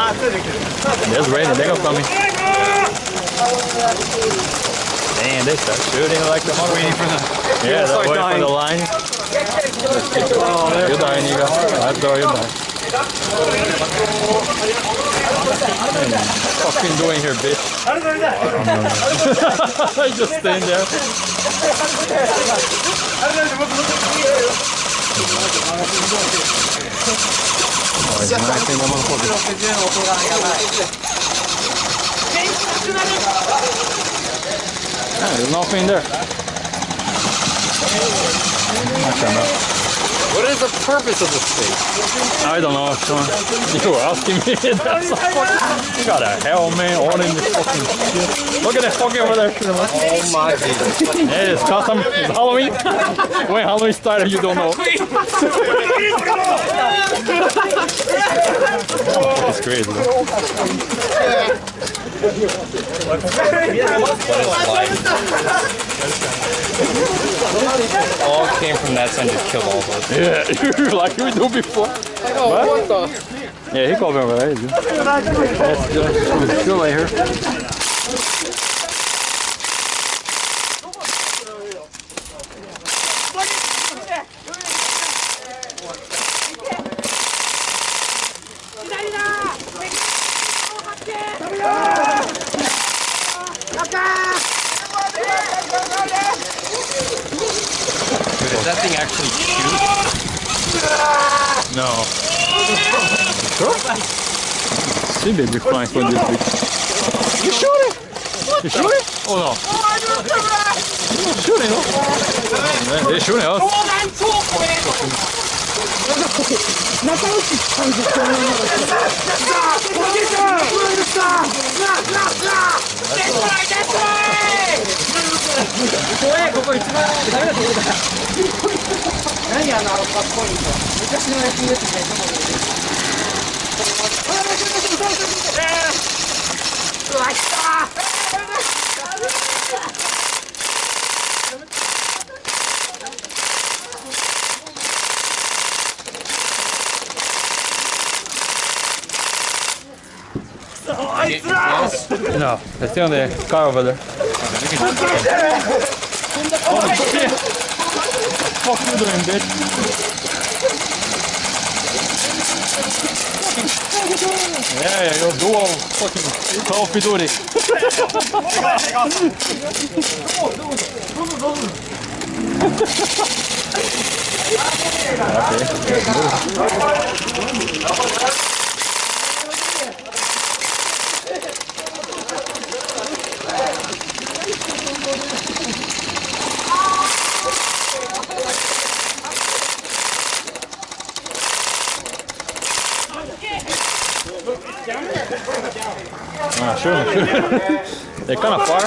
There's raining. They're gonna come in. Damn, they start shooting like the mother. Waiting for the. Yeah, they're waiting for the line. You're dying, Nico. I thought you're dying. What are you fucking doing here, bitch? I just stand there. Oh, he's knifing the motherfucker. There's nothing there. What is the purpose of this thing? I don't know, Sean. You were asking me. That's so fucking... You got a helmet, all in the fucking shit. Look at that fucking over there. Oh my Jesus. Hey, it's custom. It's Halloween. When Halloween started, you don't know. It's crazy. All came from that sun, just killed all of us. Yeah, like we do before. What the? Yeah, he called me over there. That's good. See you later. Dude, is that thing actually shoot? No. Sure? See baby flying from this bitch. You shooting? You shooting? Oh no. You're shooting, no? They're shooting us. No, they're still in the car over there. Oh, shit. What the fuck you doing, bitch? Yeah, you're dual fucking Call of Duty. Sure. They're kind of far.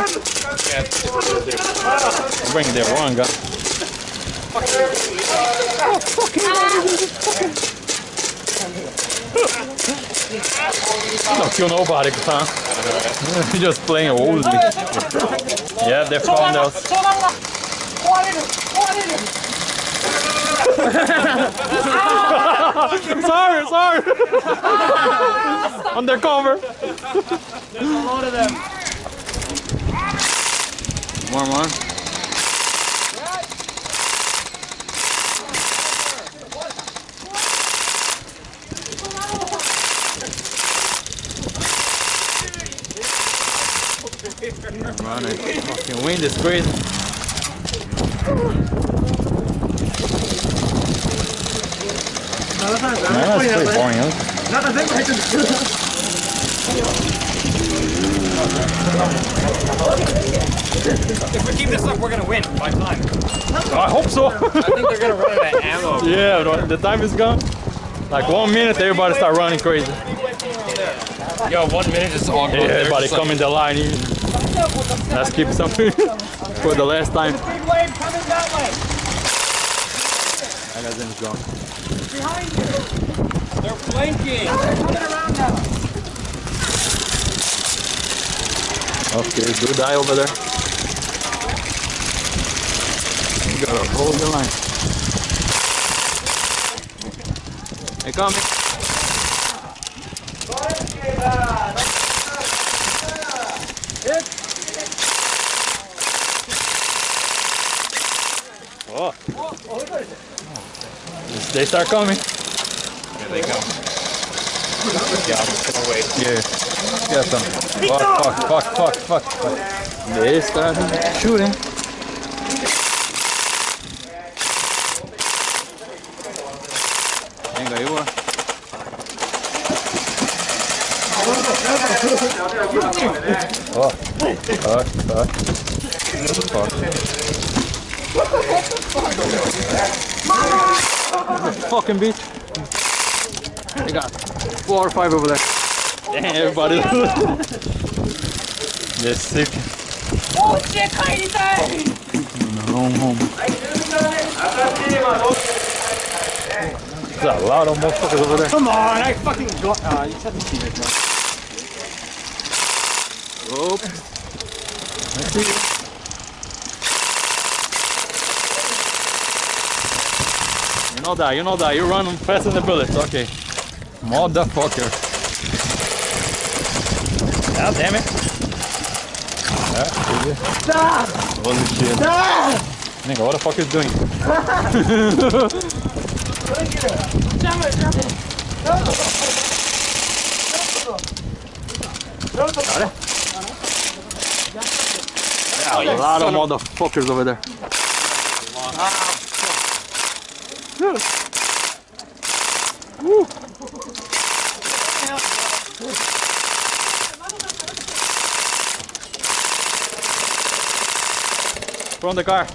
Bring their one guy. Don't kill nobody, huh? You're just playing old. Yeah, they found us. sorry. Undercover. There's a lot of them. More. Running. Fucking wind is crazy. That's pretty boring, huh? If we keep this up, we're gonna win by time. I hope so. I think they're gonna run out of ammo. Yeah, the time is gone. Like 1 minute, everybody start running crazy. Yo, 1 minute is all good. Yeah, everybody come in the line. Let's keep something for the last time. I got them gone. Behind you. They're flanking. They're coming around now. Okay, good die over there. You gotta hold the line. They coming. They start coming. Here they come. Yeah, I'm just gonna wait. Yeah. Got some. Fuck. They start shooting. Venga, you are. Fuck. Fucking bitch. They got 4 or 5 over there. Damn, everybody. They're sick. Home. There's a lot of motherfuckers over there. Come on, I fucking got. You said the teammates, man. Oh. Let's see. You know that. You run faster than the bullets. Okay. Motherfucker. God damn it. Stop! Holy shit. Stop! Nigga, what the fuck is doing? Got it? Yeah, a lot of motherfuckers over there. Woo. From the car.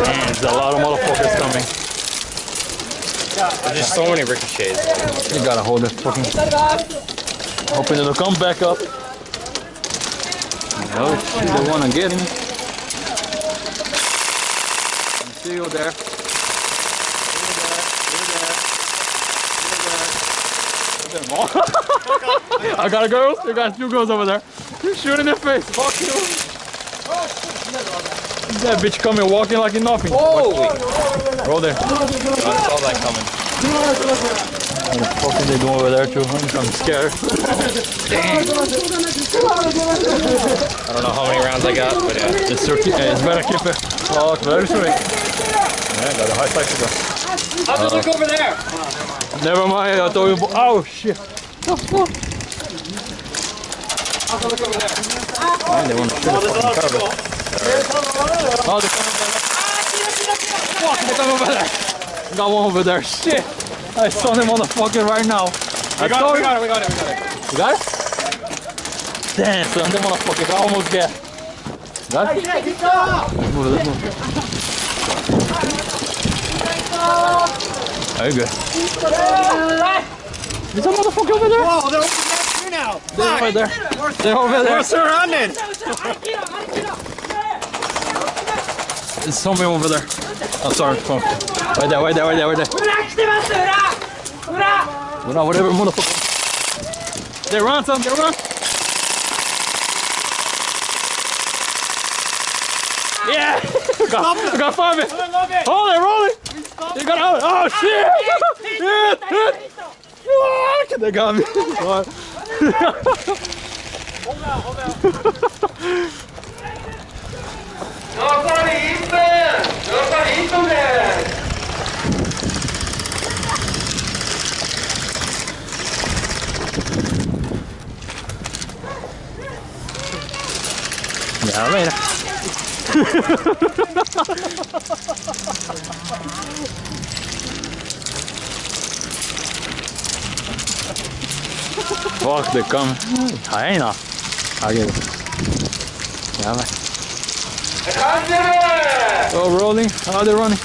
Man, there's a lot of motherfuckers coming. There's just so many ricochets. You gotta hold it fucking. Hoping it'll come back up. Oh shit, they wanna get me. I see you there. I got a girl. You got 2 girls over there. You shoot in their face. Fuck you. That bitch coming walking like it's nothing. Holy! Roll there. I saw that coming. What the fuck are they doing over there too? I'm scared. Dang. I don't know how many rounds I got, but It's better keep it. Oh, very sweet. Yeah, got a high sight to go. I'll just look over there. Never mind, I thought you. Oh shit. I'll just look over there. Man, they want to shoot the fucking carpet. Oh, they're coming over there. Fuck, they're coming over there. Got one over there. Shit. I saw them motherfucker right now. We got it. You got it? Damn, son, them motherfuckers I almost get. Got it? Let's move. Are you good? Is that motherfucker over there? Whoa, they're over there now. They're over there. They're over there. We're surrounded. There's somebody over there. Oh, sorry. Come on. Right there. Whatever, motherfucker. They run, son. They run. Yeah. We got 5 minutes. Oh, they're rolling. They got out. Oh, shit. Hit. Fuck. They got me. Hold out. Ja, mira. Fuck, they're coming. I ain't off. I'll get it. Yeah, man. Oh, rolling. How are they running?